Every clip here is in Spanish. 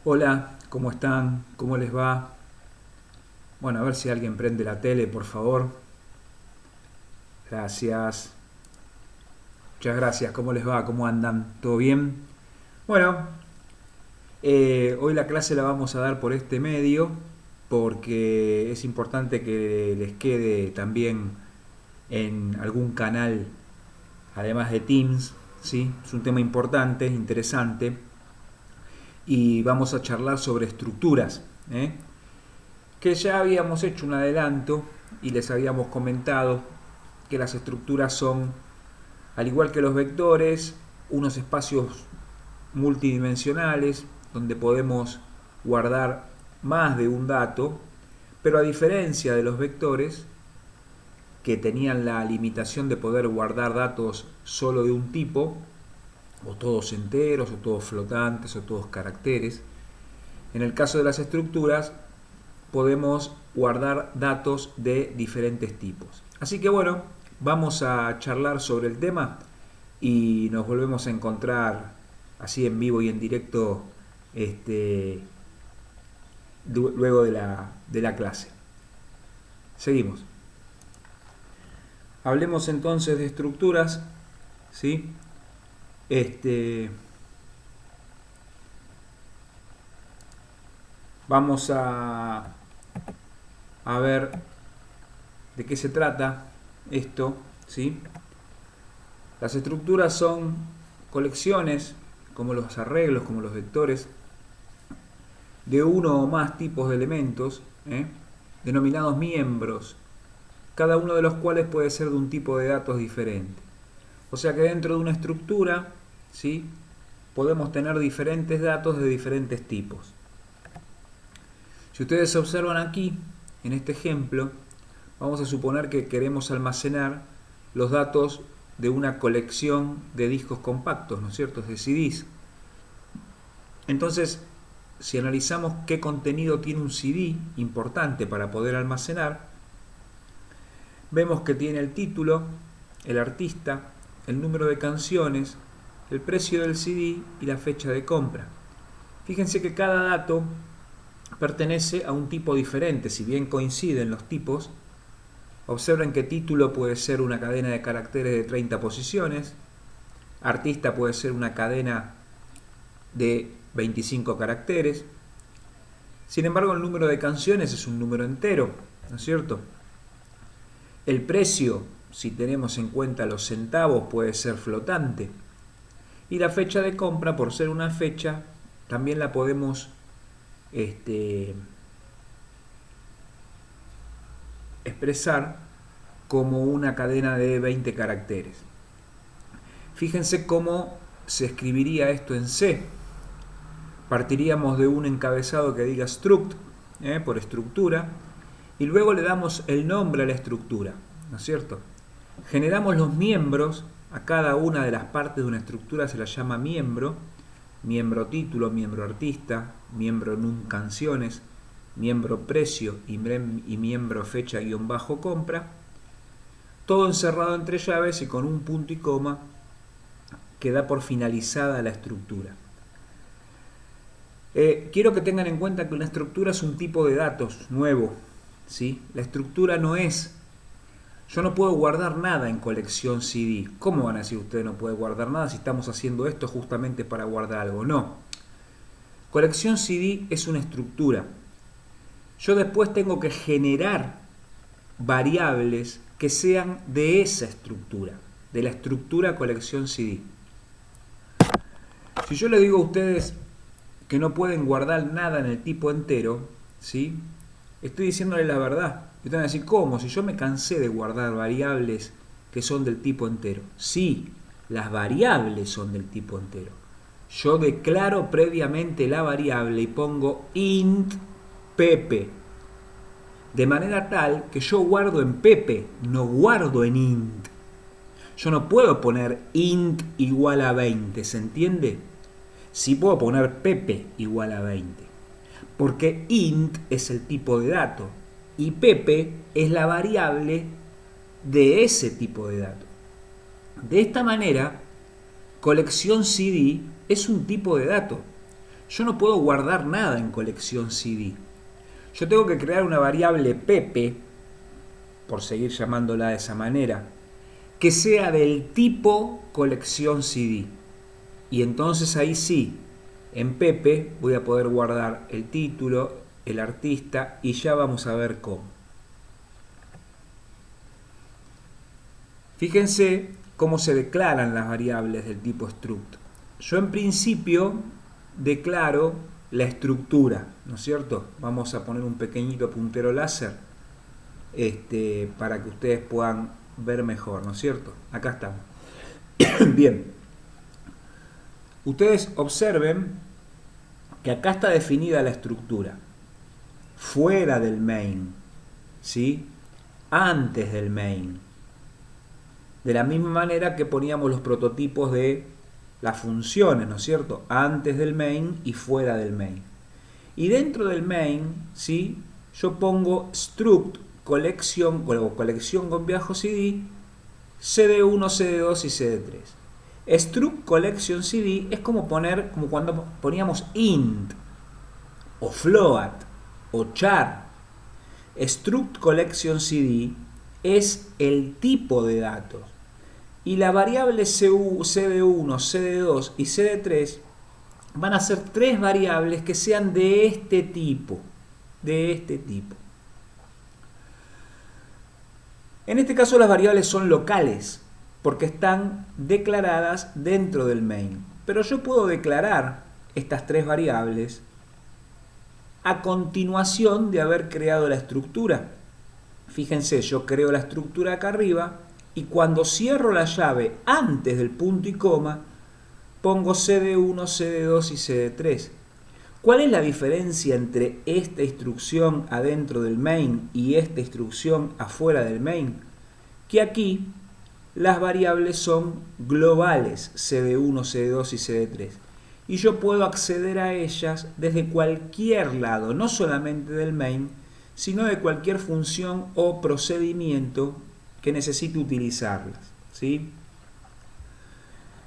Hola, ¿cómo están? ¿Cómo les va? Bueno, a ver si alguien prende la tele, por favor. Gracias. Muchas gracias. ¿Cómo les va? ¿Cómo andan? ¿Todo bien? Bueno, hoy la clase la vamos a dar por este medio porque es importante que les quede también en algún canal, además de Teams, ¿sí? Es un tema importante, interesante, y vamos a charlar sobre estructuras, ¿eh? Que ya habíamos hecho un adelanto y les habíamos comentado que las estructuras son, al igual que los vectores, unos espacios multidimensionales donde podemos guardar más de un dato, pero a diferencia de los vectores, que tenían la limitación de poder guardar datos solo de un tipo, o todos enteros, o todos flotantes, o todos caracteres, en el caso de las estructuras podemos guardar datos de diferentes tipos. Así que bueno, vamos a charlar sobre el tema y nos volvemos a encontrar así en vivo y en directo luego de la clase. Seguimos. Hablemos entonces de estructuras, ¿sí? Vamos a ver de qué se trata esto, ¿sí? Las estructuras son colecciones, como los arreglos, como los vectores, de uno o más tipos de elementos, denominados miembros, cada uno de los cuales puede ser de un tipo de datos diferente. O sea que dentro de una estructura, ¿sí?, podemos tener diferentes datos de diferentes tipos. Si ustedes observan aquí, en este ejemplo, vamos a suponer que queremos almacenar los datos de una colección de discos compactos, ¿no es cierto?, de CDs. Entonces, si analizamos qué contenido tiene un CD importante para poder almacenar, vemos que tiene el título, el artista, el número de canciones, el precio del CD y la fecha de compra. Fíjense que cada dato pertenece a un tipo diferente, si bien coinciden los tipos. Observen que título puede ser una cadena de caracteres de 30 posiciones, artista puede ser una cadena de 25 caracteres. Sin embargo, el número de canciones es un número entero, ¿no es cierto? El precio, si tenemos en cuenta los centavos, puede ser flotante. Y la fecha de compra, por ser una fecha, también la podemos expresar como una cadena de 20 caracteres. Fíjense cómo se escribiría esto en C. Partiríamos de un encabezado que diga struct, por estructura, y luego le damos el nombre a la estructura, ¿no es cierto? Generamos los miembros, a cada una de las partes de una estructura se la llama miembro, miembro título, miembro artista, miembro num canciones, miembro precio y miembro fecha guión bajo compra, todo encerrado entre llaves y con un punto y coma que da por finalizada la estructura. Quiero que tengan en cuenta que una estructura es un tipo de datos nuevo, ¿sí? La estructura no es... Yo no puedo guardar nada en colección CD. ¿Cómo van a decir ustedes no puede guardar nada si estamos haciendo esto justamente para guardar algo? No. Colección CD es una estructura. Yo después tengo que generar variables que sean de esa estructura, de la estructura colección CD. Si yo les digo a ustedes que no pueden guardar nada en el tipo entero, ¿sí?, estoy diciéndole la verdad. Y ustedes van a decir, ¿cómo? Si yo me cansé de guardar variables que son del tipo entero. Sí, las variables son del tipo entero. Yo declaro previamente la variable y pongo int Pepe, de manera tal que yo guardo en Pepe, no guardo en int. Yo no puedo poner int igual a 20, ¿se entiende? Sí puedo poner Pepe igual a 20, porque int es el tipo de dato y Pepe es la variable de ese tipo de dato. De esta manera, colección CD es un tipo de dato. yo no puedo guardar nada en colección CD. Yo tengo que crear una variable Pepe, por seguir llamándola de esa manera, que sea del tipo colección CD. Y entonces ahí sí, en Pepe voy a poder guardar el título, el artista, y ya vamos a ver cómo. Fíjense cómo se declaran las variables del tipo struct. Yo en principio declaro la estructura, ¿no es cierto? Vamos a poner un pequeñito puntero láser para que ustedes puedan ver mejor, ¿no es cierto? Acá estamos. Bien. Ustedes observen que acá está definida la estructura. Fuera del main, ¿sí? Antes del main. De la misma manera que poníamos los prototipos de las funciones, ¿no es cierto? Antes del main y fuera del main. Y dentro del main, ¿sí? Yo pongo struct colección con viajo CD, CD1, CD2 y CD3. Struct collection CD es como cuando poníamos int o float o char. Struct collection CD es el tipo de datos. Y la variable CD1, CD2 y CD3 van a ser tres variables que sean de este tipo. En este caso las variables son locales, porque están declaradas dentro del main. Pero yo puedo declarar estas tres variables a continuación de haber creado la estructura. Fíjense, yo creo la estructura acá arriba y cuando cierro la llave antes del punto y coma, pongo CD1, CD2 y CD3. ¿Cuál es la diferencia entre esta instrucción adentro del main y esta instrucción afuera del main? Que aquí las variables son globales, CD1, CD2 y CD3. Y yo puedo acceder a ellas desde cualquier lado, no solamente del main, sino de cualquier función o procedimiento que necesite utilizarlas, ¿sí?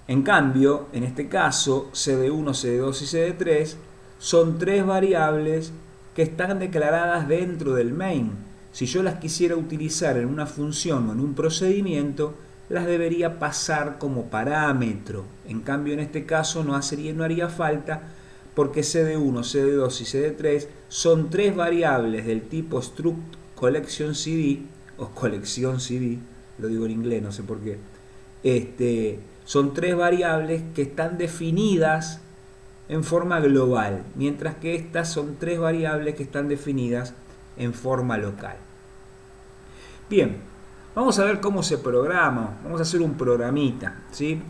En cambio, en este caso, CD1, CD2 y CD3 son tres variables que están declaradas dentro del main. Si yo las quisiera utilizar en una función o en un procedimiento, las debería pasar como parámetro. En cambio, en este caso no haría falta porque CD1, CD2 y CD3 son tres variables del tipo struct collection CD o colección CD, lo digo en inglés, no sé por qué. Son tres variables que están definidas en forma global, mientras que estas son tres variables que están definidas en forma local. Bien, vamos a ver cómo se programa. Vamos a hacer un programita, ¿sí?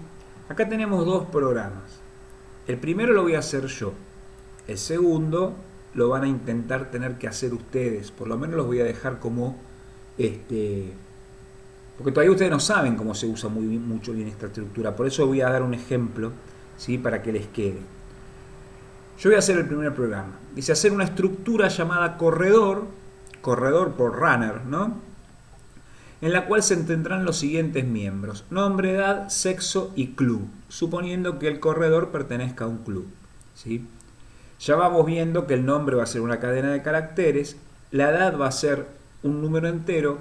Acá tenemos dos programas. El primero lo voy a hacer yo. El segundo lo van a intentar tener que hacer ustedes. Por lo menos los voy a dejar como porque todavía ustedes no saben cómo se usa mucho bien esta estructura. Por eso voy a dar un ejemplo, ¿sí? Para que les quede. Yo voy a hacer el primer programa. Dice hacer una estructura llamada corredor por runner, ¿no? En la cual se tendrán los siguientes miembros: nombre, edad, sexo y club, suponiendo que el corredor pertenezca a un club, ¿sí? Ya vamos viendo que el nombre va a ser una cadena de caracteres, la edad va a ser un número entero,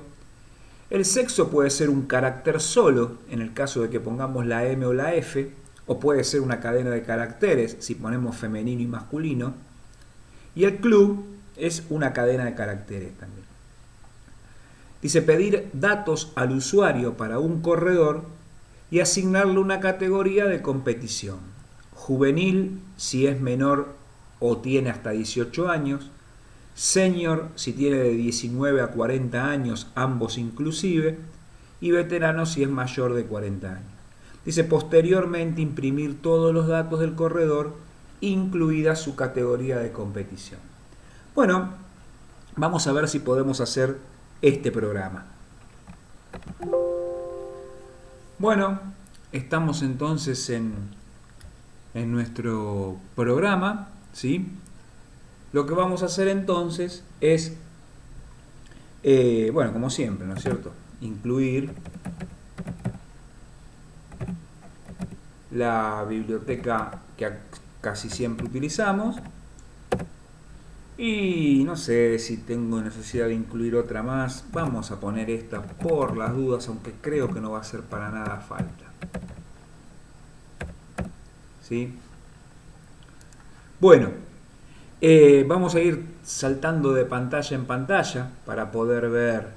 el sexo puede ser un carácter solo, en el caso de que pongamos la M o la F, o puede ser una cadena de caracteres, si ponemos femenino y masculino, y el club es una cadena de caracteres también. Dice pedir datos al usuario para un corredor y asignarle una categoría de competición. Juvenil si es menor o tiene hasta 18 años. Senior si tiene de 19 a 40 años, ambos inclusive. Y veterano si es mayor de 40 años. Dice posteriormente imprimir todos los datos del corredor, incluida su categoría de competición. Bueno, vamos a ver si podemos hacer este programa. Bueno, estamos entonces en nuestro programa, ¿sí? Lo que vamos a hacer entonces es, bueno, como siempre, ¿no es cierto? Incluir la biblioteca casi siempre utilizamos. Y no sé si tengo necesidad de incluir otra más. Vamos a poner esta por las dudas, aunque creo que no va a hacer para nada falta. ¿Sí? Bueno, vamos a ir saltando de pantalla en pantalla para poder ver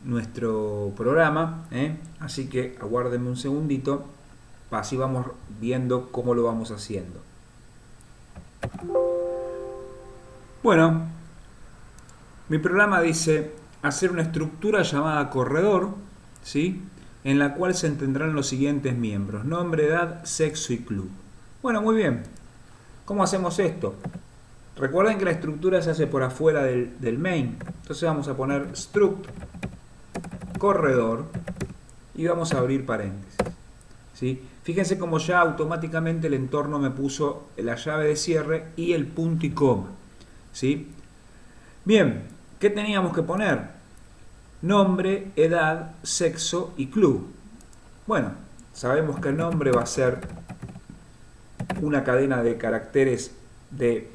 nuestro programa. Así que aguárdenme un segundito, así vamos viendo cómo lo vamos haciendo. Bueno, mi programa dice hacer una estructura llamada corredor, ¿sí? En la cual se tendrán los siguientes miembros: nombre, edad, sexo y club. Bueno, muy bien. ¿Cómo hacemos esto? Recuerden que la estructura se hace por afuera del main. Entonces vamos a poner struct corredor y vamos a abrir paréntesis, ¿sí? Fíjense cómo ya automáticamente el entorno me puso la llave de cierre y el punto y coma, ¿sí? Bien, ¿qué teníamos que poner? Nombre, edad, sexo y club. Bueno, sabemos que el nombre va a ser una cadena de caracteres de,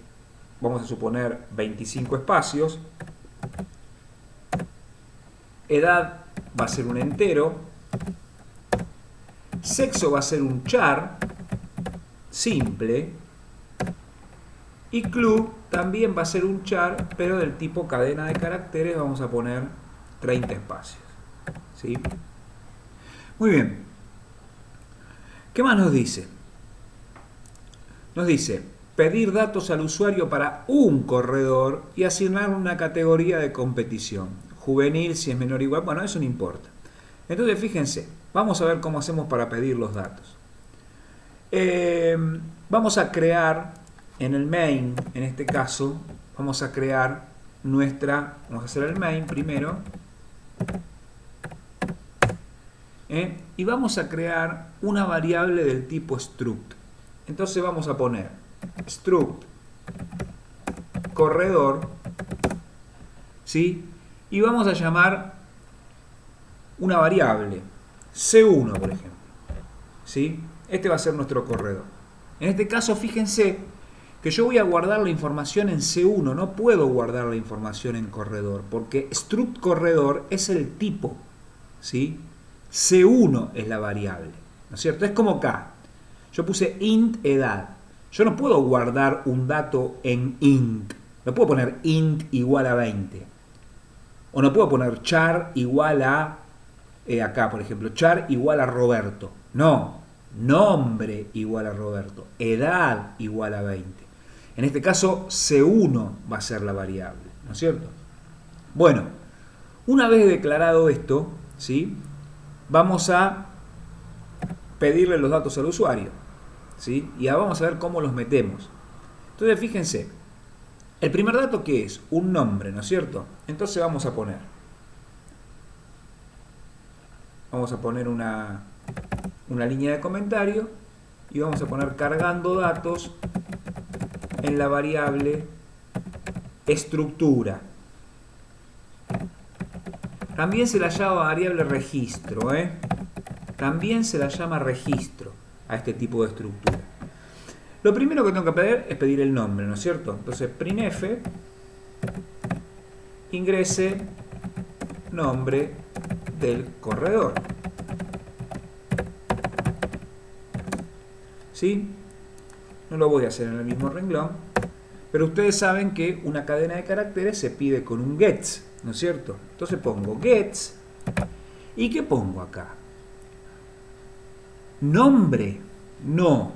vamos a suponer, 25 espacios. Edad va a ser un entero. Sexo va a ser un char simple. Y club también va a ser un char, pero del tipo cadena de caracteres. Vamos a poner 30 espacios, ¿sí? Muy bien. ¿Qué más nos dice? Nos dice pedir datos al usuario para un corredor y asignar una categoría de competición. Juvenil, si es menor o igual, bueno, eso no importa. Entonces, fíjense, vamos a ver cómo hacemos para pedir los datos. Vamos a crear en el main, en este caso, vamos a crear vamos a hacer el main primero. Y vamos a crear una variable del tipo struct. Entonces vamos a poner struct corredor, ¿sí? Y vamos a llamar una variable C1, por ejemplo, ¿sí? Este va a ser nuestro corredor. En este caso, fíjense que yo voy a guardar la información en C1, no puedo guardar la información en corredor, porque struct corredor es el tipo, ¿sí? C1 es la variable, ¿no es cierto? Es como acá. Yo puse int edad. Yo no puedo guardar un dato en int. No puedo poner int igual a 20. O no puedo poner char igual a, acá por ejemplo, char igual a Roberto. No, nombre igual a Roberto. Edad igual a 20. En este caso, C1 va a ser la variable, ¿no es cierto? Bueno, una vez declarado esto, ¿sí? Vamos a pedirle los datos al usuario, ¿sí? Y ahora vamos a ver cómo los metemos. Entonces, fíjense, el primer dato, ¿qué es? Un nombre, ¿no es cierto? Entonces vamos a poner una línea de comentario y vamos a poner cargando datos en la variable estructura. También se la llama variable registro, También se la llama registro a este tipo de estructura. Lo primero que tengo que pedir es pedir el nombre, ¿no es cierto? Entonces, printf ingrese nombre del corredor. ¿Sí? No lo voy a hacer en el mismo renglón, pero ustedes saben que una cadena de caracteres se pide con un gets, ¿no es cierto? Entonces pongo gets. ¿Y qué pongo acá? Nombre. No.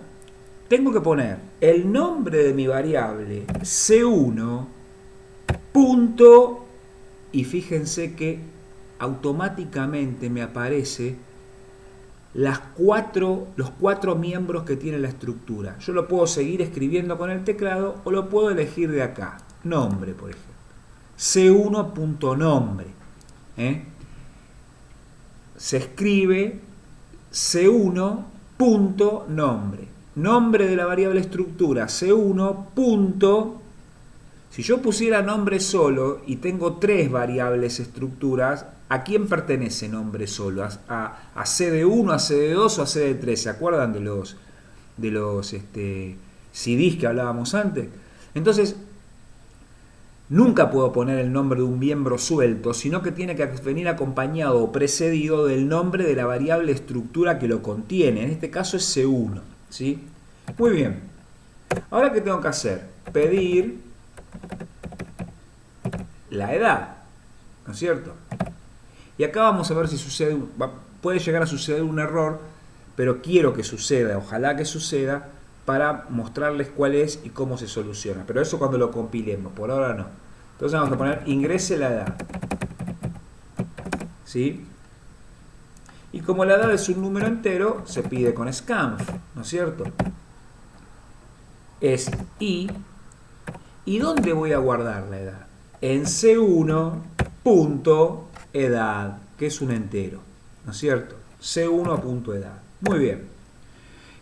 Tengo que poner el nombre de mi variable C1 punto, y fíjense que automáticamente me aparece los cuatro miembros que tiene la estructura. Yo lo puedo seguir escribiendo con el teclado o lo puedo elegir de acá. Nombre, por ejemplo. C1.nombre. Se escribe C1.nombre. Nombre de la variable estructura C1. Si yo pusiera nombre solo y tengo tres variables estructuras, ¿a quién pertenece nombre solo? ¿A CD1, a CD2 o a CD3? ¿Se acuerdan de CDs que hablábamos antes. Entonces, nunca puedo poner el nombre de un miembro suelto, sino que tiene que venir acompañado o precedido del nombre de la variable estructura que lo contiene. En este caso es C1, ¿sí? Muy bien. Ahora, ¿qué tengo que hacer? Pedir la edad, ¿no es cierto? Y acá vamos a ver si sucede, puede llegar a suceder un error, pero quiero que suceda, ojalá que suceda, para mostrarles cuál es y cómo se soluciona. Pero eso cuando lo compilemos, por ahora no. Entonces vamos a poner ingrese la edad, ¿sí? Y como la edad es un número entero, se pide con scanf, ¿no es cierto? Es i. ¿Y dónde voy a guardar la edad? En C1.edad, que es un entero, ¿no es cierto? C1.edad. Muy bien.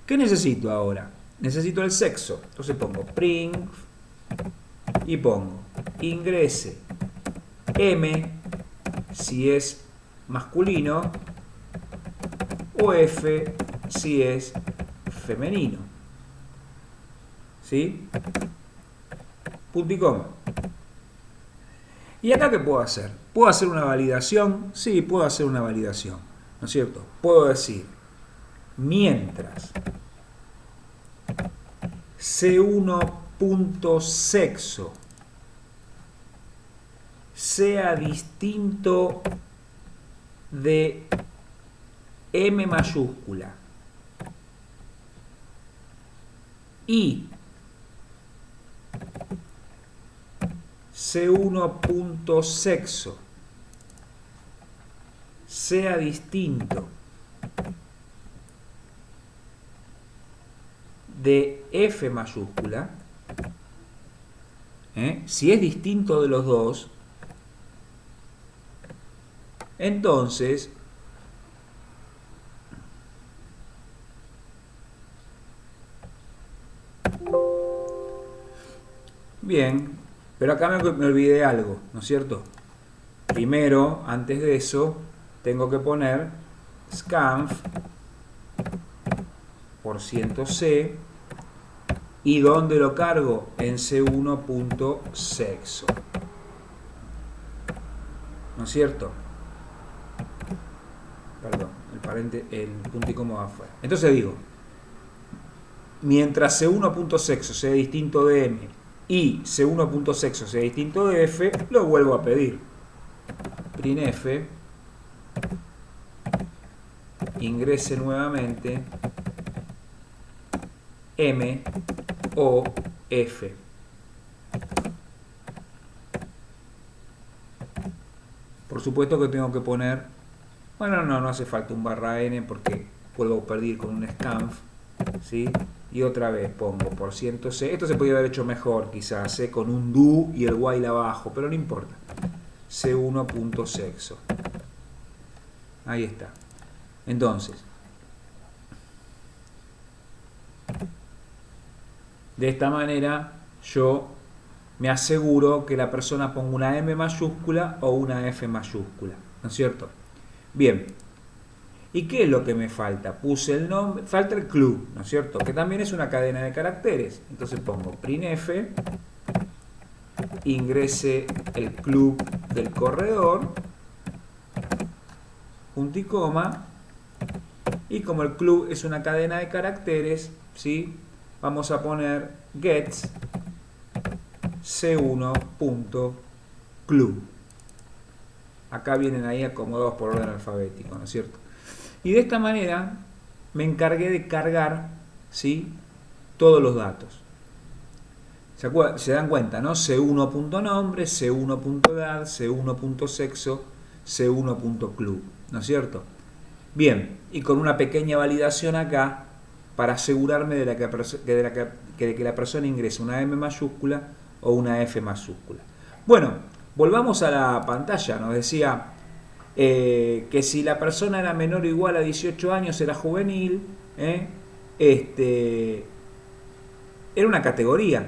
¿Qué necesito ahora? Necesito el sexo. Entonces pongo print y pongo ingrese M si es masculino o F si es femenino. ¿Sí? Punto y coma. ¿Y acá qué puedo hacer? ¿Puedo hacer una validación? Sí, puedo hacer una validación, ¿no es cierto? Puedo decir, mientras C1.sexo sea distinto de M mayúscula y C1.sexo sea distinto de F mayúscula, si es distinto de los dos, entonces bien, pero acá me olvidé algo, ¿no es cierto? Primero, antes de eso, tengo que poner scanf %c. ¿Y dónde lo cargo? En C1.sexo. ¿No es cierto? Perdón, el punto y coma va afuera. Entonces digo, mientras C1.sexo sea distinto de M y C1.sexo sea distinto de F, lo vuelvo a pedir. Printf ingrese nuevamente M o F. Por supuesto que tengo que poner, bueno, no hace falta un /n porque puedo pedir con un scanf, ¿sí? Y otra vez pongo %c. Esto se podría haber hecho mejor quizás, con un do y el while abajo, pero no importa. C1.sexo. Ahí está. Entonces, de esta manera yo me aseguro que la persona ponga una M mayúscula o una F mayúscula, ¿no es cierto? Bien. ¿Y qué es lo que me falta? Puse el nombre, falta el club, ¿no es cierto? Que también es una cadena de caracteres. Entonces pongo printf, ingrese el club del corredor, punto y coma, y como el club es una cadena de caracteres, ¿sí? Vamos a poner gets c1.club. Acá vienen ahí acomodados por orden alfabético, ¿no es cierto? Y de esta manera me encargué de cargar, ¿sí?, todos los datos. ¿Se dan cuenta, no? C1.nombre, C1.edad, C1.sexo, C1.club, ¿no es cierto? Bien, y con una pequeña validación acá para asegurarme de que la persona ingrese una M mayúscula o una F mayúscula. Bueno, volvamos a la pantalla. Nos decía que si la persona era menor o igual a 18 años era juvenil, era una categoría,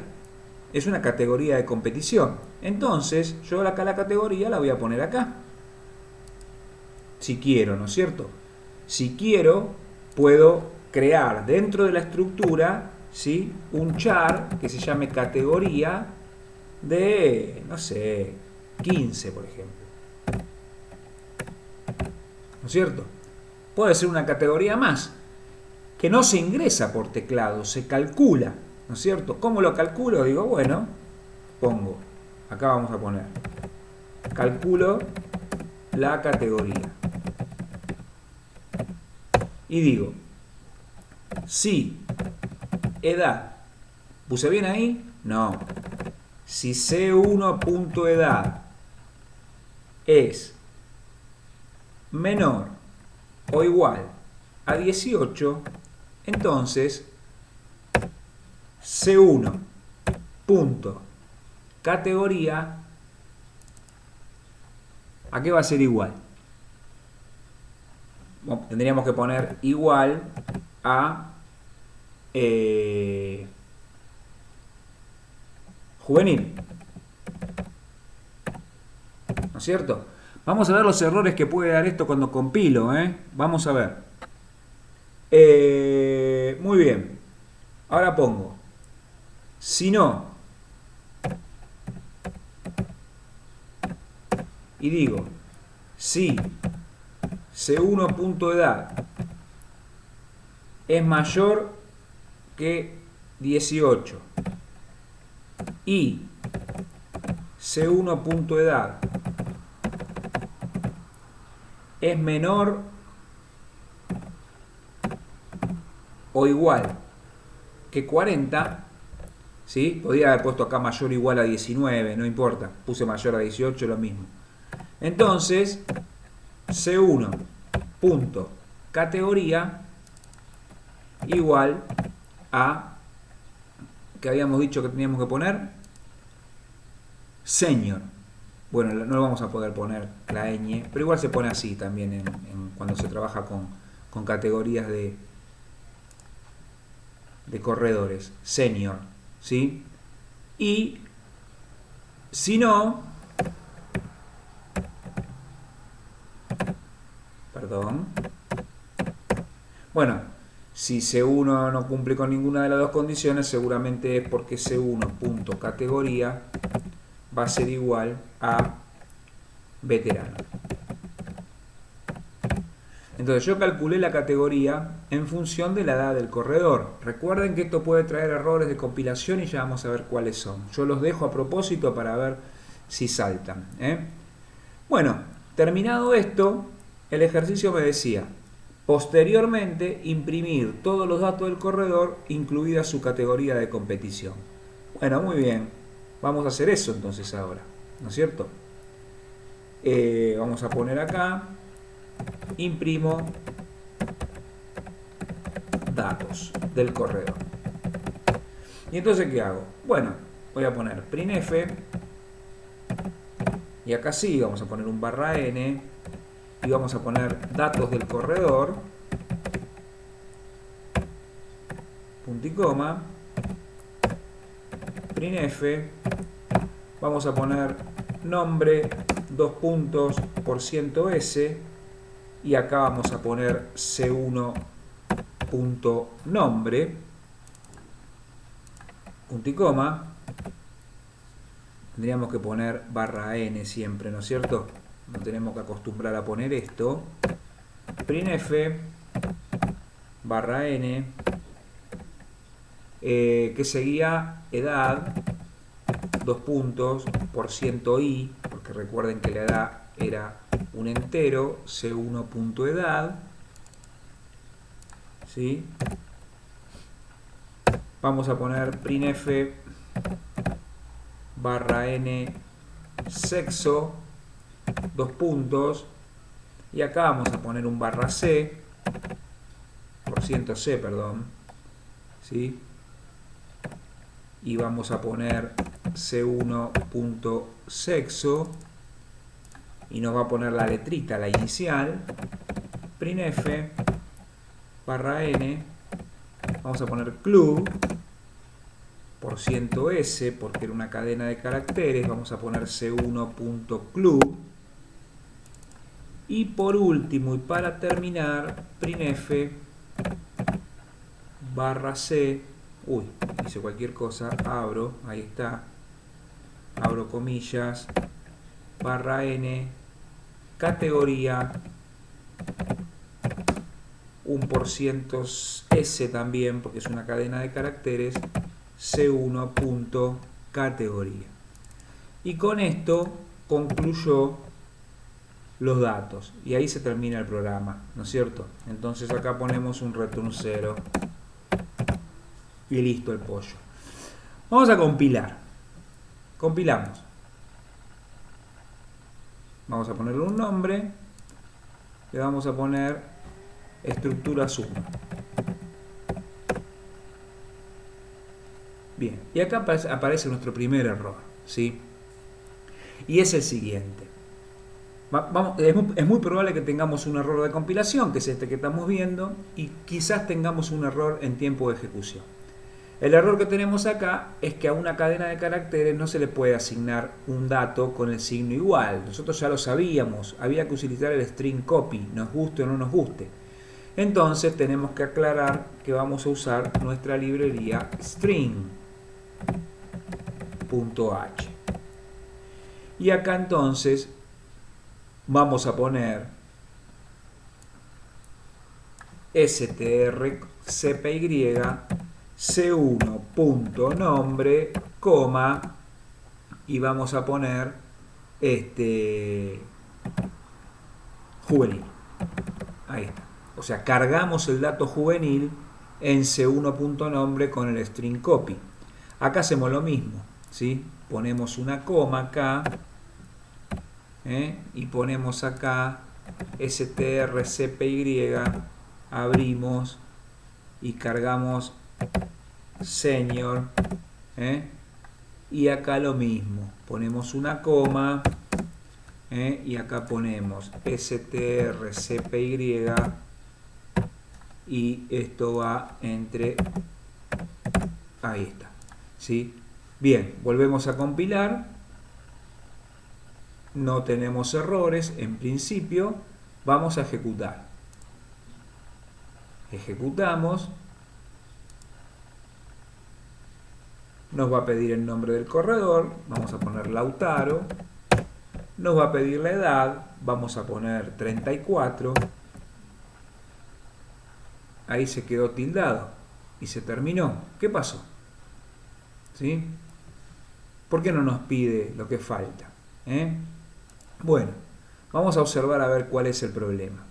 es una categoría de competición. Entonces yo acá la categoría la voy a poner acá, si quiero, ¿no es cierto? Si quiero puedo crear dentro de la estructura, ¿sí?, un char que se llame categoría de, no sé, 15, por ejemplo. ¿No es cierto? Puede ser una categoría más, que no se ingresa por teclado, se calcula, ¿no es cierto? ¿Cómo lo calculo? Digo, bueno, pongo, acá vamos a poner, calculo la categoría. Y digo, si edad, ¿puse bien ahí? No. Si C1.edad es menor o igual a 18, entonces C1.categoría, ¿a qué va a ser igual? Bueno, tendríamos que poner igual a juvenil, ¿no es cierto? Vamos a ver los errores que puede dar esto cuando compilo, ¿eh? Vamos a ver. Muy bien. Ahora pongo, si no, y digo, si C1.edad es mayor que 18 y C1.edad es menor o igual que 40, ¿sí? Podría haber puesto acá mayor o igual a 19, no importa, puse mayor a 18, lo mismo. Entonces, C1.categoría igual a, que habíamos dicho que teníamos que poner, senior. Bueno, no lo vamos a poder poner la ñ, pero igual se pone así también cuando se trabaja con categorías de corredores, senior, ¿sí? Y si no, perdón, bueno, si C1 no cumple con ninguna de las dos condiciones, seguramente es porque C1.categoría va a ser igual a veterano. Entonces yo calculé la categoría en función de la edad del corredor. Recuerden que esto puede traer errores de compilación y ya vamos a ver cuáles son. Yo los dejo a propósito para ver si saltan, ¿eh? Bueno, terminado esto, el ejercicio me decía, posteriormente imprimir todos los datos del corredor, incluida su categoría de competición. Bueno, muy bien, vamos a hacer eso entonces ahora, ¿no es cierto? Vamos a poner acá, imprimo datos del corredor. ¿Y entonces qué hago? Bueno, voy a poner printf, y acá sí vamos a poner un /n, y vamos a poner datos del corredor, punto y coma, printf, vamos a poner nombre, 2 puntos, %s, y acá vamos a poner c1.nombre, punto y coma, tendríamos que poner /n siempre, ¿no es cierto? No tenemos que acostumbrar a poner esto, printf, /n, que seguía edad, 2 puntos, %i, porque recuerden que la edad era un entero, c1.edad, ¿sí? Vamos a poner printf /n sexo, 2 puntos, y acá vamos a poner un /c, %c, perdón, ¿sí? Y vamos a poner c1.sexo, y nos va a poner la letrita, la inicial, printf /n, vamos a poner club, %s, porque era una cadena de caracteres, vamos a poner c1.club, y por último y para terminar, printf barra C, uy, hice cualquier cosa, abro, ahí está, abro comillas, barra N, categoría, 1% S también, porque es una cadena de caracteres, C1.categoría. Y con esto concluyó los datos. Y ahí se termina el programa, ¿no es cierto? Entonces acá ponemos un return 0. Y listo el pollo. Vamos a compilar. Compilamos. Vamos a ponerle un nombre. Le vamos a poner estructura suma. Bien. Y acá aparece nuestro primer error, ¿sí? Y es el siguiente. Es muy probable que tengamos un error de compilación, que es este que estamos viendo, y quizás tengamos un error en tiempo de ejecución. El error que tenemos acá es que a una cadena de caracteres no se le puede asignar un dato con el signo igual. Nosotros ya lo sabíamos, había que utilizar el string copy, nos guste o no nos guste. Entonces tenemos que aclarar que vamos a usar nuestra librería string.h. Y acá entonces vamos a poner strcpy c1.nombre, coma, y vamos a poner juvenil. Ahí está. O sea, cargamos el dato juvenil en c1.nombre con el string copy. Acá hacemos lo mismo, ¿sí? Ponemos una coma acá, y ponemos acá strcpy, abrimos y cargamos senior, y acá lo mismo, ponemos una coma, y acá ponemos strcpy, y esto va entre, ahí está, ¿sí? Bien, volvemos a compilar, no tenemos errores en principio, vamos a ejecutar. Ejecutamos, nos va a pedir el nombre del corredor, vamos a poner Lautaro, nos va a pedir la edad, vamos a poner 34, ahí se quedó tildado y se terminó. ¿Qué pasó? ¿Sí? ¿Por qué no nos pide lo que falta? Bueno, vamos a observar a ver cuál es el problema.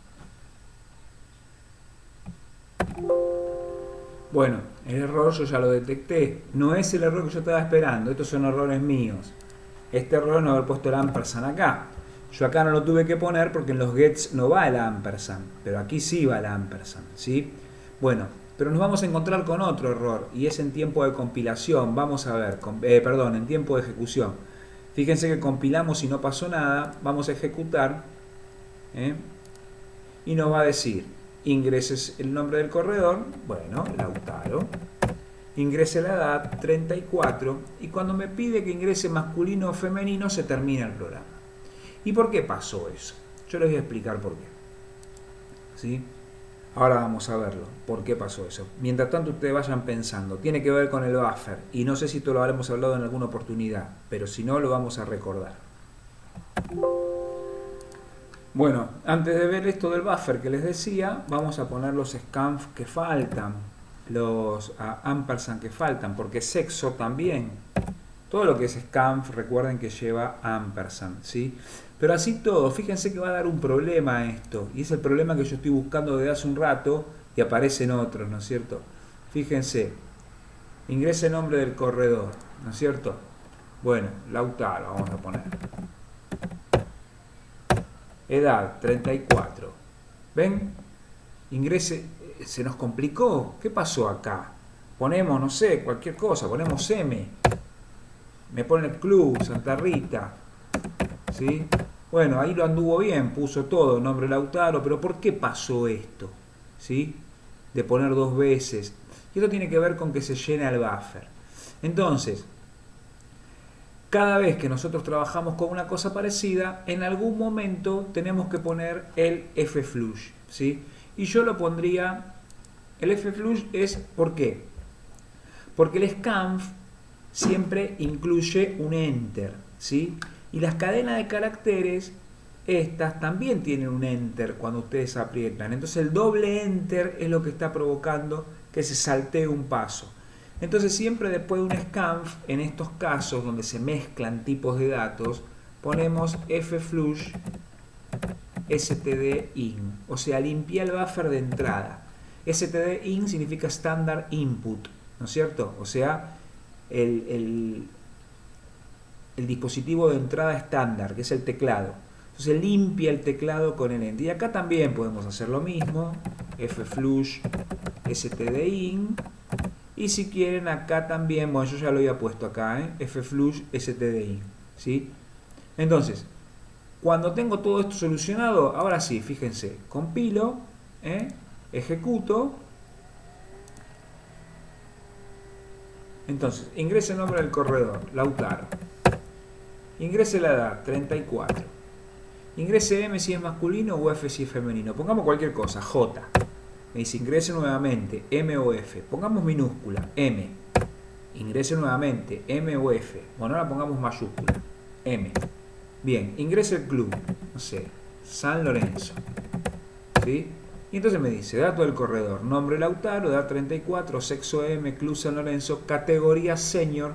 Bueno, el error yo ya lo detecté. No es el error que yo estaba esperando. Estos son errores míos. Este error es no haber puesto el ampersand acá. Yo acá no lo tuve que poner porque en los gets no va el ampersand. Pero aquí sí va el ampersand, ¿sí? Bueno, pero nos vamos a encontrar con otro error. Y es en tiempo de compilación. Vamos a ver, perdón, en tiempo de ejecución. Fíjense que compilamos y no pasó nada. Vamos a ejecutar. Y nos va a decir: ingreses el nombre del corredor, bueno, Lautaro, ingrese la edad, 34, y cuando me pide que ingrese masculino o femenino se termina el programa. ¿Y por qué pasó eso? Yo les voy a explicar por qué. ¿Sí? Ahora vamos a verlo, por qué pasó eso. Mientras tanto ustedes vayan pensando, tiene que ver con el buffer, y no sé si esto lo habremos hablado en alguna oportunidad, pero si no lo vamos a recordar. Bueno, antes de ver esto del buffer que les decía, vamos a poner los scanf que faltan, los ampersand que faltan, porque sexo también. Todo lo que es scanf, recuerden que lleva ampersand, ¿sí? Pero así todo, fíjense que va a dar un problema esto, y es el problema que yo estoy buscando desde hace un rato, y aparecen otros, ¿no es cierto? Fíjense, ingrese el nombre del corredor, ¿no es cierto? Bueno, Lautaro vamos a poner. Edad, 34. ¿Ven? Ingrese, se nos complicó. ¿Qué pasó acá? Ponemos, no sé, cualquier cosa, ponemos M. Me pone el club, Santa Rita. ¿Sí? Bueno, ahí lo anduvo bien, puso todo, nombre Lautaro, pero ¿por qué pasó esto? ¿Sí? De poner dos veces. Y esto tiene que ver con que se llena el buffer. Entonces, cada vez que nosotros trabajamos con una cosa parecida, en algún momento tenemos que poner el fflush, ¿sí? Y yo lo pondría El flush es, ¿por qué? Porque el scanf siempre incluye un enter, ¿sí? Y las cadenas de caracteres, estas también tienen un enter cuando ustedes aprietan. Entonces el doble enter es lo que está provocando que se saltee un paso. Entonces siempre después de un scanf, en estos casos donde se mezclan tipos de datos, ponemos flush std_in, o sea, limpia el buffer de entrada. std_in significa standard input, ¿no es cierto? O sea, el dispositivo de entrada estándar, que es el teclado. Entonces limpia el teclado con el enter. Y acá también podemos hacer lo mismo, flush std_in. Y si quieren acá también, bueno, yo ya lo había puesto acá, flush std_in, ¿sí? Entonces, cuando tengo todo esto solucionado, ahora sí, fíjense, compilo, ejecuto. Entonces, ingrese el nombre del corredor, Lautaro. Ingrese la edad, 34. Ingrese M si es masculino o F si es femenino. Pongamos cualquier cosa, J. Me dice ingrese nuevamente, M o F. Pongamos minúscula, M. Ingrese nuevamente, M o F. Bueno, ahora pongamos mayúscula, M. Bien, ingrese el club, no sé, San Lorenzo. ¿Sí? Y entonces me dice, dato del corredor, nombre Lautaro, edad 34, sexo M, Club San Lorenzo, categoría senior,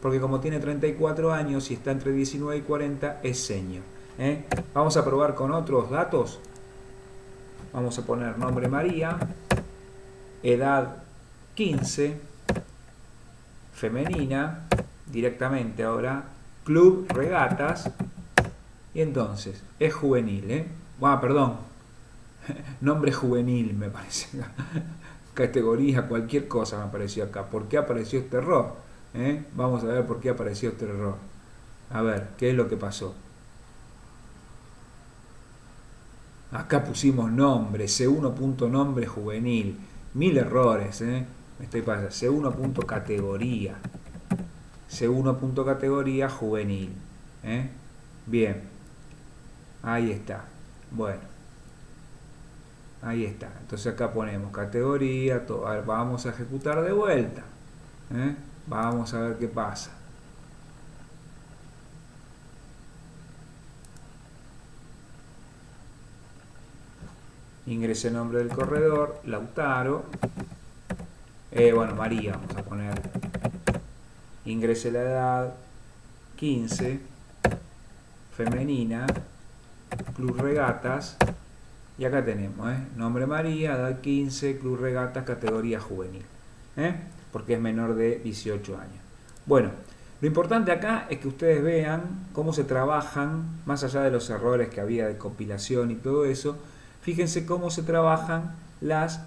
porque como tiene 34 años y está entre 19 y 40, es senior. Vamos a probar con otros datos. Vamos a poner nombre María, edad 15, femenina, directamente ahora, Club Regatas, y entonces, es juvenil, perdón, nombre juvenil me parece, categoría, cualquier cosa me apareció acá. ¿Por qué apareció este error? Vamos a ver por qué apareció este error. A ver, ¿qué es lo que pasó? Acá pusimos nombre, C1.nombre juvenil. 1000 errores, me estoy pasando. C1.categoría. C1.categoría juvenil. Bien. Ahí está. Bueno. Ahí está. Entonces acá ponemos categoría, todo. A ver, vamos a ejecutar de vuelta. Vamos a ver qué pasa. Ingrese el nombre del corredor, Lautaro. Bueno, María, vamos a poner. Ingrese la edad, 15, femenina, Club Regatas. Y acá tenemos, nombre María, edad 15, Club Regatas, categoría juvenil. Porque es menor de 18 años. Bueno, lo importante acá es que ustedes vean cómo se trabajan, más allá de los errores que había de compilación y todo eso. Fíjense cómo se trabajan las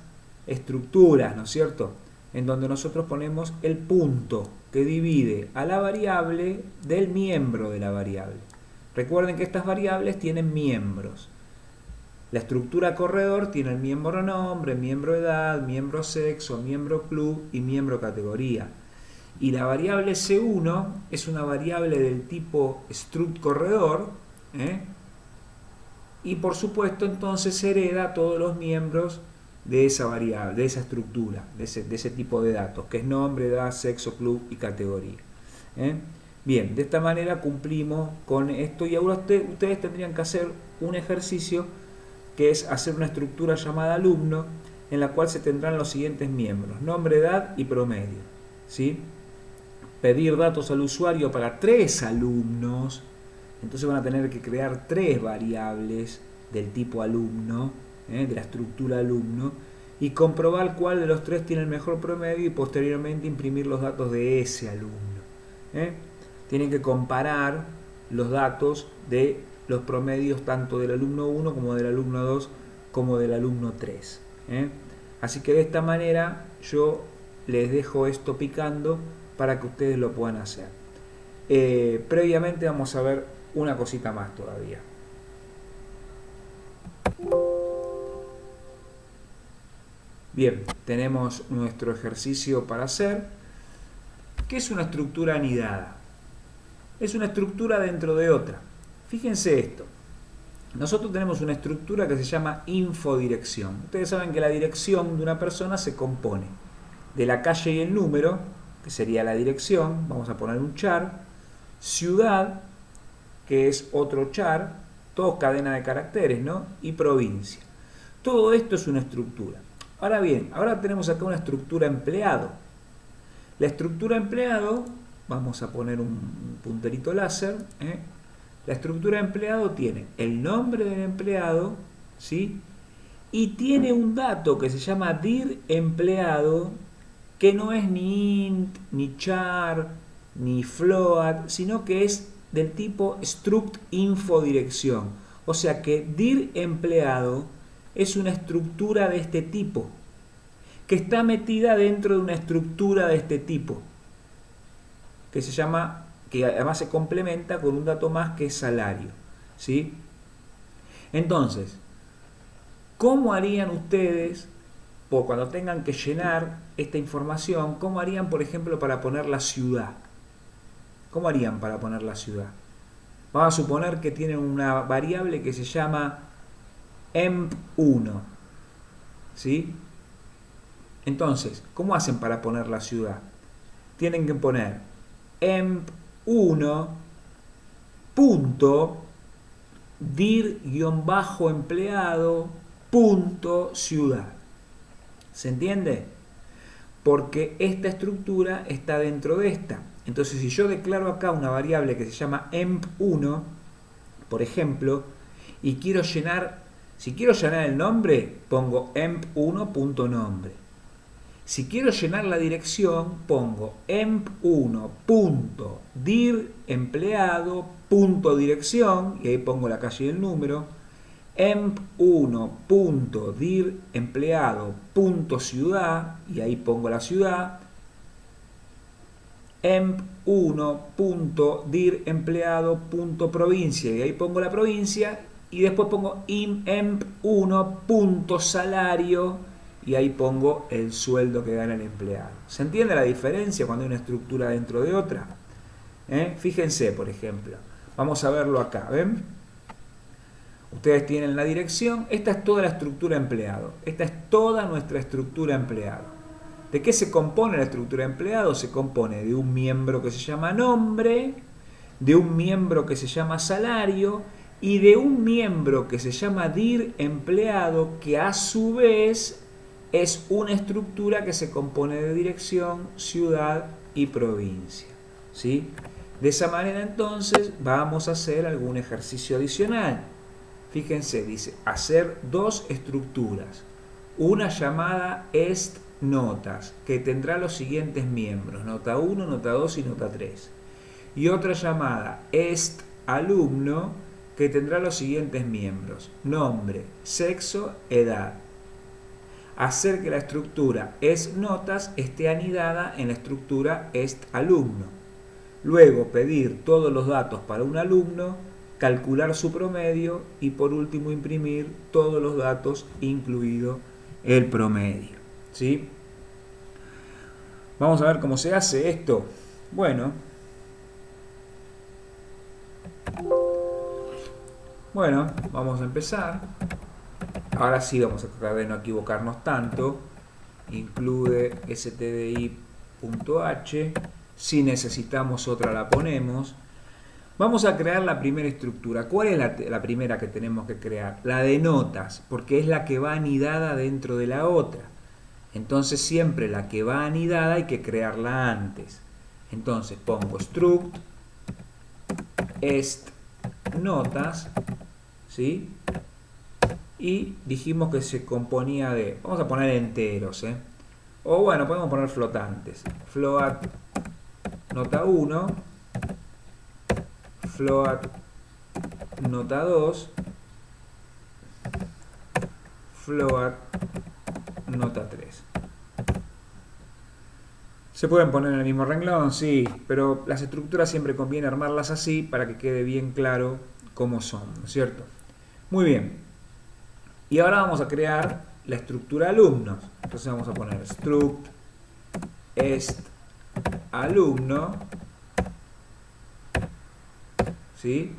estructuras, ¿no es cierto? En donde nosotros ponemos el punto que divide a la variable del miembro de la variable. Recuerden que estas variables tienen miembros. La estructura corredor tiene el miembro nombre, miembro edad, miembro sexo, miembro club y miembro categoría. Y la variable C1 es una variable del tipo struct corredor, y por supuesto entonces hereda todos los miembros de esa variable, de esa estructura, de ese tipo de datos, que es nombre, edad, sexo, club y categoría. Bien, de esta manera cumplimos con esto y ahora ustedes tendrían que hacer un ejercicio que es hacer una estructura llamada alumno en la cual se tendrán los siguientes miembros, nombre, edad y promedio. ¿Sí? Pedir datos al usuario para 3 alumnos. Entonces van a tener que crear 3 variables del tipo alumno, de la estructura alumno, y comprobar cuál de los 3 tiene el mejor promedio y posteriormente imprimir los datos de ese alumno. Tienen que comparar los datos de los promedios tanto del alumno 1 como del alumno 2 como del alumno 3. Así que de esta manera yo les dejo esto picando para que ustedes lo puedan hacer. Previamente vamos a ver una cosita más todavía. Bien, tenemos nuestro ejercicio para hacer. ¿Qué es una estructura anidada? Es una estructura dentro de otra. Fíjense esto. nosotros tenemos una estructura que se llama infodirección. Ustedes saben que la dirección de una persona se compone de la calle y el número, que sería la dirección, vamos a poner un char, ciudad, que es otro char, todos cadena de caracteres, ¿no? Y provincia. Todo esto es una estructura. Ahora bien, ahora tenemos acá una estructura empleado. La estructura empleado, vamos a poner un punterito láser, ¿eh? La estructura empleado tiene el nombre del empleado, ¿sí? Y tiene un dato que se llama dir empleado, que no es ni int, ni char, ni float, sino que es del tipo struct info dirección. O sea que dir empleado es una estructura de este tipo, que está metida dentro de una estructura de este tipo, que se llama, que además se complementa con un dato más que es salario, ¿sí? Entonces, ¿cómo harían ustedes, cuando tengan que llenar esta información, cómo harían, por ejemplo, para poner la ciudad? ¿Cómo harían para poner la ciudad? Vamos a suponer que tienen una variable que se llama emp1, ¿sí? Entonces, ¿cómo hacen para poner la ciudad? Tienen que poner emp1 punto dir-empleado punto ciudad. ¿Se entiende? Porque esta estructura está dentro de esta. Entonces, si yo declaro acá una variable que se llama emp1, por ejemplo, y quiero llenar, si quiero llenar el nombre, pongo emp1.nombre. Si quiero llenar la dirección, pongo emp1.dir-empleado.dirección, y ahí pongo la calle y el número, emp1.dir-empleado.ciudad, y ahí pongo la ciudad, emp1.dir-empleado.provincia, y ahí pongo la provincia, y después pongo emp1.salario, y ahí pongo el sueldo que gana el empleado. ¿Se entiende la diferencia cuando hay una estructura dentro de otra? Fíjense, por ejemplo, vamos a verlo acá, ¿ven? Ustedes tienen la dirección, esta es toda la estructura empleado, esta es toda nuestra estructura empleado. ¿De qué se compone la estructura empleado? Se compone de un miembro que se llama nombre, de un miembro que se llama salario y de un miembro que se llama dir empleado, que a su vez es una estructura que se compone de dirección, ciudad y provincia, ¿sí? De esa manera entonces vamos a hacer algún ejercicio adicional. Fíjense, dice hacer dos estructuras, una llamada est-notas, que tendrá los siguientes miembros, nota 1, nota 2 y nota 3, y otra llamada est-alumno, que tendrá los siguientes miembros, nombre, sexo, edad. Hacer que la estructura est-notas esté anidada en la estructura est-alumno. Luego pedir todos los datos para un alumno, calcular su promedio y por último imprimir todos los datos, incluido el promedio, ¿sí? Vamos a ver cómo se hace esto. Bueno, vamos a empezar. Ahora sí vamos a tratar de no equivocarnos tanto. Include stdi.h. Si necesitamos otra la ponemos. Vamos a crear la primera estructura. ¿Cuál es la primera que tenemos que crear? La de notas, porque es la que va anidada dentro de la otra. Entonces siempre la que va anidada hay que crearla antes. Entonces pongo struct est notas, ¿sí? Y dijimos que se componía de, vamos a poner enteros, o bueno, podemos poner flotantes. Float nota 1, float nota 2, float nota 3. ¿Se pueden poner en el mismo renglón? Sí, pero las estructuras siempre conviene armarlas así para que quede bien claro cómo son, ¿no es cierto? Muy bien. Y ahora vamos a crear la estructura alumnos. Entonces vamos a poner struct est alumno, ¿sí?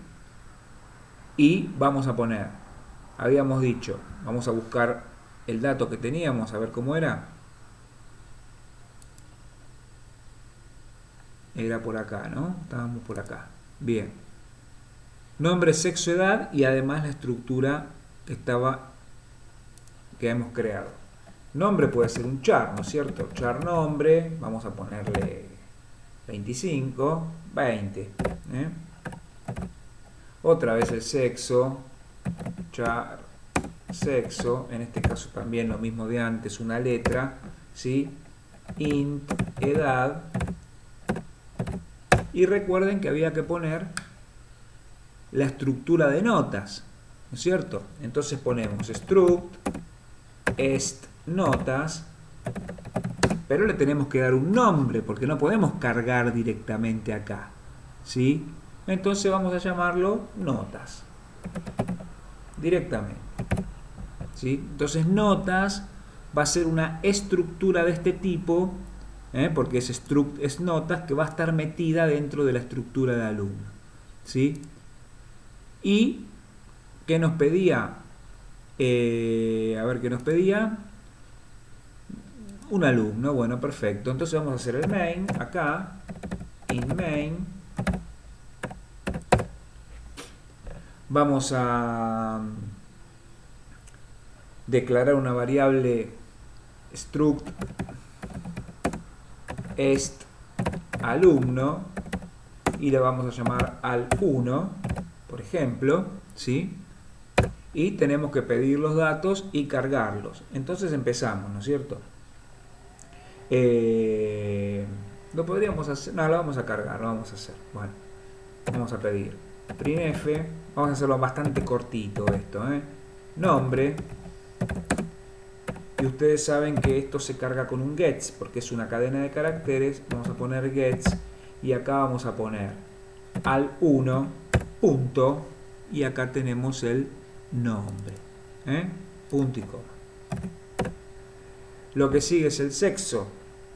Y vamos a poner, habíamos dicho, vamos a buscar el dato que teníamos, a ver cómo era. Era por acá, ¿no? Estábamos por acá. Bien. Nombre, sexo, edad y además la estructura que hemos creado. Nombre puede ser un char, ¿no es cierto? Char nombre, vamos a ponerle 25, 20. Otra vez el sexo, char sexo, en este caso también lo mismo de antes, una letra, ¿sí? Int, edad. Y recuerden que había que poner la estructura de notas, ¿no es cierto? Entonces ponemos struct, est, notas, pero le tenemos que dar un nombre, porque no podemos cargar directamente acá, ¿sí? Entonces vamos a llamarlo notas, directamente, ¿sí? Entonces notas va a ser una estructura de este tipo, porque es struct, es notas, que va a estar metida dentro de la estructura de alumno, ¿sí? Y ¿qué nos pedía? A ver qué nos pedía. Un alumno, bueno, perfecto. Entonces vamos a hacer el main acá, in main. Vamos a declarar una variable struct est alumno y le vamos a llamar al1, por ejemplo, ¿sí? Y tenemos que pedir los datos y cargarlos. Entonces empezamos, ¿no es cierto? Lo podríamos hacer, no, lo vamos a cargar, lo vamos a hacer. Bueno, vamos a pedir printf, vamos a hacerlo bastante cortito esto, nombre, y ustedes saben que esto se carga con un gets, porque es una cadena de caracteres. Vamos a poner gets, y acá vamos a poner al1, punto, y acá tenemos el nombre, punto y coma. Lo que sigue es el sexo.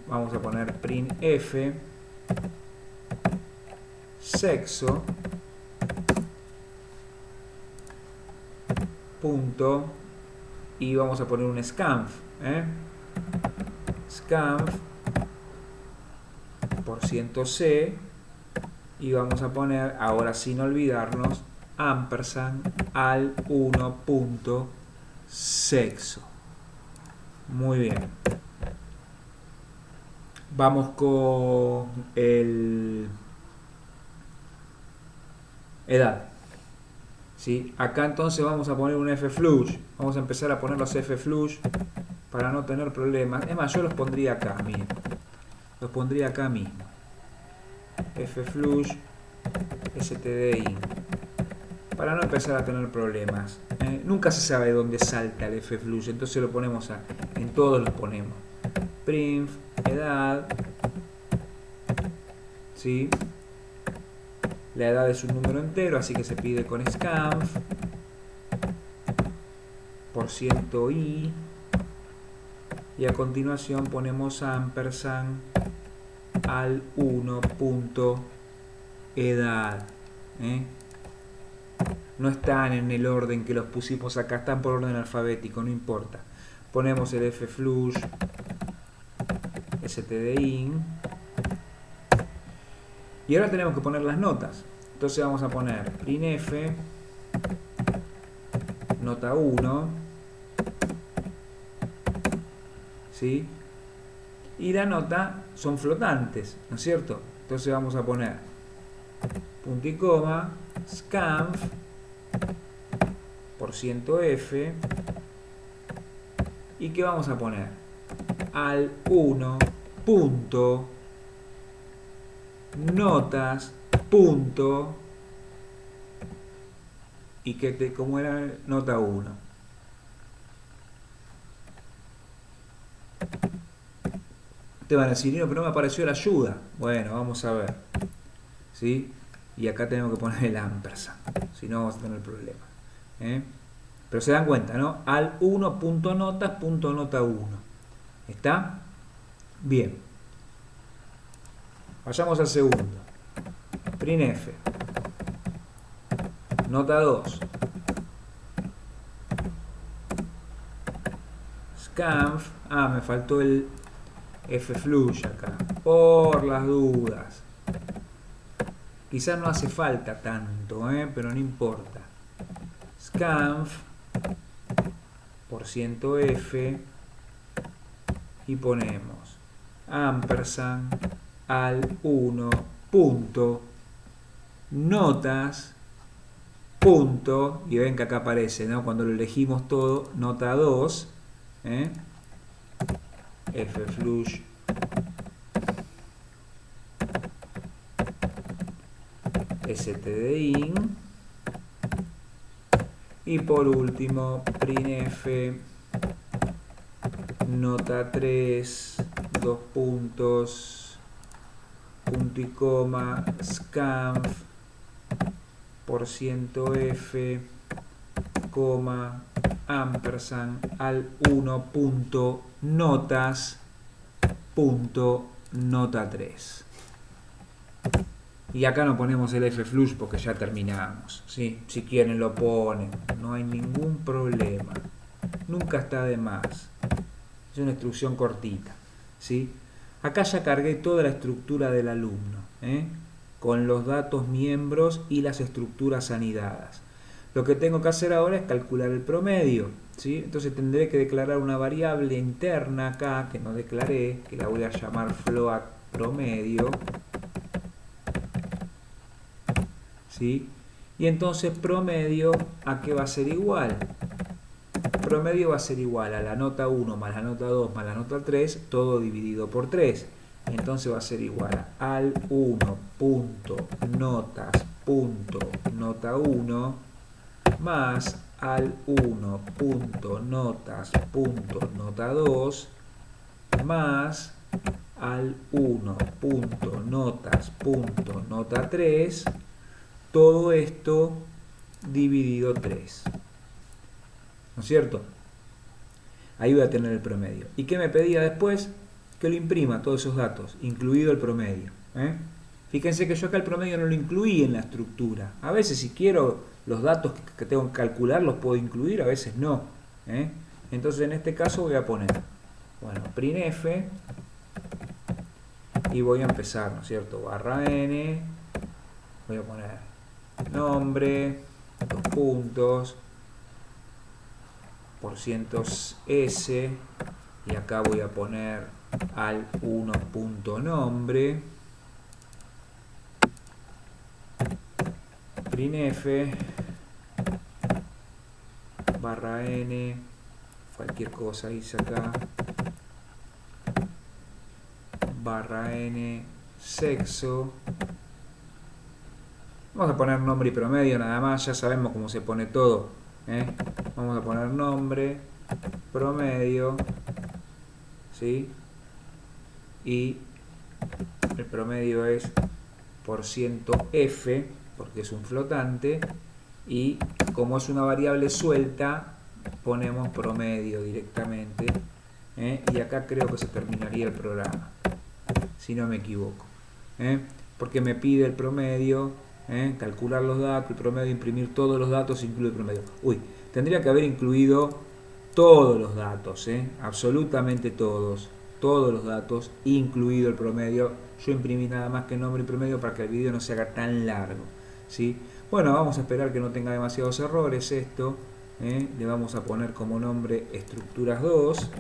Vamos a poner printf sexo punto y vamos a poner un scanf, scanf %c y vamos a poner, ahora sin olvidarnos, ampersand al1 punto sexo. Muy bien. Vamos con el edad. ¿Sí? Acá entonces vamos a poner un fflush. Vamos a empezar a poner los fflush para no tener problemas. Es más, yo los pondría acá, miren. Los pondría acá mismo. fflush stdin. Para no empezar a tener problemas. Nunca se sabe dónde salta el fflush, entonces lo ponemos en todos los ponemos. Print, edad, ¿sí? La edad es un número entero, así que se pide con scanf, %i, y a continuación ponemos ampersand al1 punto edad. No están en el orden que los pusimos acá, están por orden alfabético, no importa. Ponemos el fflush stdin y ahora tenemos que poner las notas. Entonces vamos a poner printf nota 1, ¿sí? Y la nota son flotantes, ¿no es cierto? Entonces vamos a poner punto y coma, scanf %f, y ¿qué vamos a poner? Al1 punto notas punto, y que como era nota 1. Te van a decir, no, pero no me apareció la ayuda. Bueno, vamos a ver, ¿sí? Y acá tenemos que poner el ampersand, si no vamos a tener problemas, pero se dan cuenta, ¿no? Al1 punto notas punto nota 1. ¿Está? Bien. Vayamos al segundo. Printf Nota 2. Scanf. Ah, me faltó el fflush acá. Por las dudas. Quizás no hace falta tanto, pero no importa. Scanf %f y ponemos ampersand al 1 punto notas punto, y ven que acá aparece, ¿no? Cuando lo elegimos todo, nota 2, fflush stdin, y por último printf nota 3, dos puntos, punto y coma, scanf %f, coma, ampersand al 1 punto notas punto nota 3. Y acá no ponemos el fflush porque ya terminamos, ¿sí? Si quieren lo ponen, no hay ningún problema. Nunca está de más. Es una instrucción cortita, ¿sí? Acá ya cargué toda la estructura del alumno, con los datos miembros y las estructuras anidadas. Lo que tengo que hacer ahora es calcular el promedio, ¿sí? Entonces tendré que declarar una variable interna acá que no declaré, que la voy a llamar float promedio, ¿sí? Y entonces promedio, ¿a qué va a ser igual? Promedio va a ser igual a la nota 1 más la nota 2 más la nota 3, todo dividido por 3. Entonces va a ser igual al 1 punto notas punto nota 1 más al 1 punto notas punto nota 2 más al 1 punto notas punto nota 3, todo esto dividido 3. ¿No es cierto? Ahí voy a tener el promedio. ¿Y qué me pedía después? Que lo imprima todos esos datos, incluido el promedio. Fíjense que yo acá el promedio no lo incluí en la estructura. A veces si quiero los datos que tengo que calcular los puedo incluir, a veces no. Entonces en este caso voy a poner, bueno, printf, y voy a empezar, ¿no es cierto? Barra n, voy a poner nombre, dos puntos, %s, y acá voy a poner al 1 punto nombre, printf barra n, cualquier cosa hice acá, barra n sexo, vamos a poner nombre y promedio nada más, ya sabemos cómo se pone todo, vamos a poner nombre, promedio, ¿sí? Y el promedio es %f, porque es un flotante, y como es una variable suelta, ponemos promedio directamente, y acá creo que se terminaría el programa, si no me equivoco, porque me pide el promedio, calcular los datos, el promedio, imprimir todos los datos, incluye el promedio. Uy, tendría que haber incluido todos los datos, absolutamente todos los datos, incluido el promedio. Yo imprimí nada más que nombre y promedio para que el video no se haga tan largo, ¿sí? Bueno, vamos a esperar que no tenga demasiados errores esto. Le vamos a poner como nombre estructuras 2.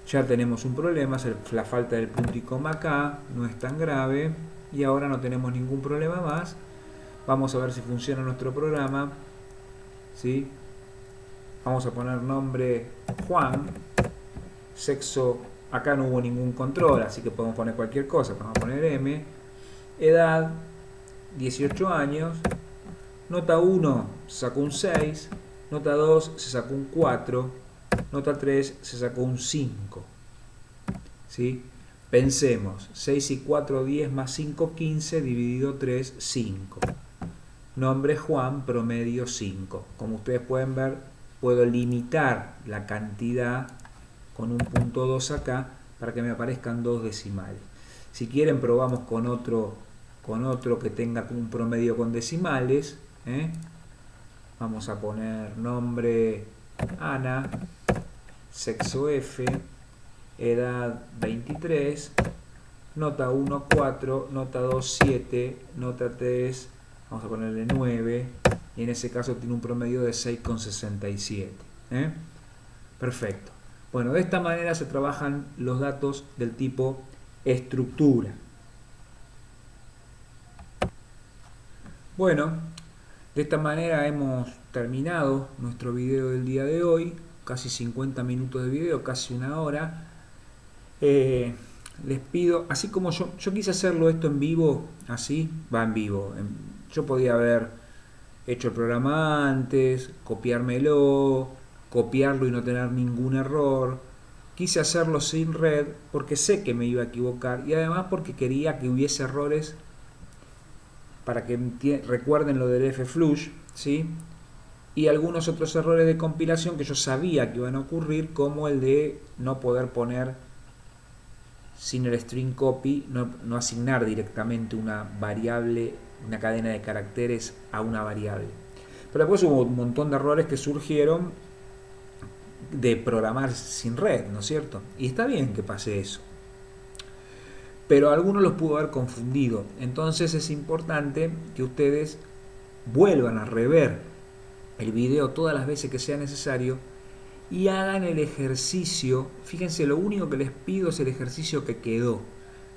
Ya tenemos un problema, es la falta del punto y coma acá, no es tan grave, y ahora no tenemos ningún problema más. Vamos a ver si funciona nuestro programa, ¿sí? Vamos a poner nombre Juan, sexo, acá no hubo ningún control, así que podemos poner cualquier cosa, vamos a poner M, edad 18 años, nota 1 se sacó un 6, nota 2 se sacó un 4, nota 3 se sacó un 5, ¿sí? Pensemos, 6 y 4, 10 más 5, 15, dividido 3, 5. Nombre Juan, promedio 5. Como ustedes pueden ver, puedo limitar la cantidad con un punto 2 acá para que me aparezcan dos decimales. Si quieren probamos con otro con otro que tenga un promedio con decimales. Vamos a poner nombre Ana, sexo F, edad 23, nota 1, 4, nota 2, 7, nota 3, vamos a ponerle 9, y en ese caso tiene un promedio de 6,67. Perfecto. Bueno, de esta manera se trabajan los datos del tipo estructura. Bueno, de esta manera hemos terminado nuestro video del día de hoy. Casi 50 minutos de video, casi una hora. Les pido, así como yo quise hacerlo esto en vivo, así va en vivo. Yo podía haber hecho el programa antes, copiármelo, copiarlo y no tener ningún error. Quise hacerlo sin red porque sé que me iba a equivocar y además porque quería que hubiese errores para que recuerden lo del flush, ¿sí? Y algunos otros errores de compilación que yo sabía que iban a ocurrir, como el de no poder poner sin el string copy, no asignar directamente una variable, una cadena de caracteres a una variable. Pero después hubo un montón de errores que surgieron de programar sin red, ¿no es cierto? Y está bien que pase eso. Pero algunos los pudo haber confundido. Entonces es importante que ustedes vuelvan a rever el video todas las veces que sea necesario y hagan el ejercicio. Fíjense, lo único que les pido es el ejercicio que quedó.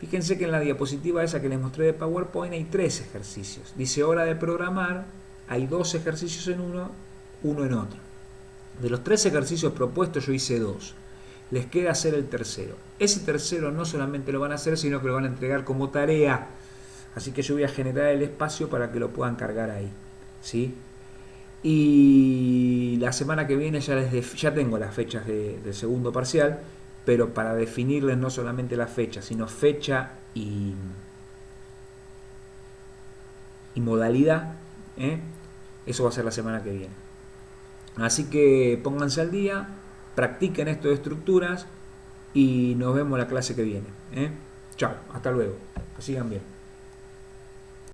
Fíjense que en la diapositiva esa que les mostré de PowerPoint hay 3 ejercicios. Dice hora de programar, hay 2 ejercicios en uno en otro. De los 3 ejercicios propuestos yo hice 2. Les queda hacer el tercero. Ese tercero no solamente lo van a hacer, sino que lo van a entregar como tarea. Así que yo voy a generar el espacio para que lo puedan cargar ahí, ¿sí? Y la semana que viene ya tengo las fechas del segundo parcial, pero para definirles no solamente la fecha, sino fecha y modalidad, eso va a ser la semana que viene. Así que pónganse al día, practiquen esto de estructuras y nos vemos la clase que viene. Chao, hasta luego, que sigan bien.